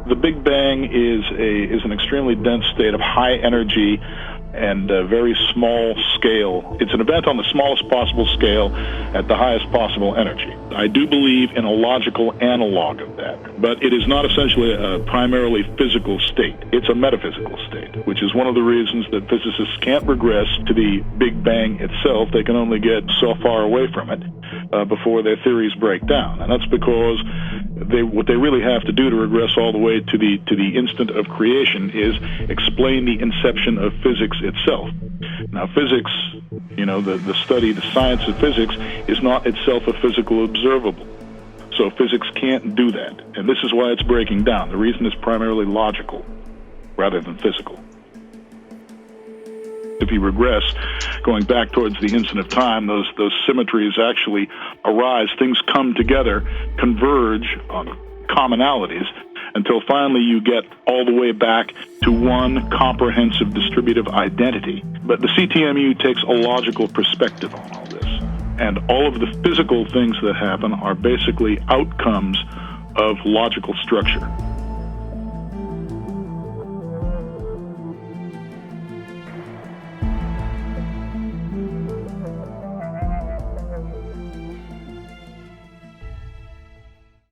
The Big Bang is an extremely dense state of high energy and very small scale. It's an event on the smallest possible scale at the highest possible energy. I do believe in a logical analog of that, but it is not essentially a primarily physical state. It's a metaphysical state, which is one of the reasons that physicists can't regress to the Big Bang itself. They can only get so far away from it before their theories break down, and that's because what they really have to do to regress all the way to the instant of creation is explain the inception of physics itself. Now, physics, the study, the science of physics, is not itself a physical observable. So physics can't do that, and this is why it's breaking down. The reason is primarily logical rather than physical. If you regress, going back towards the instant of time, those symmetries actually arise. Things come together, converge on commonalities, until finally you get all the way back to one comprehensive distributive identity. But the CTMU takes a logical perspective on all this. And all of the physical things that happen are basically outcomes of logical structure.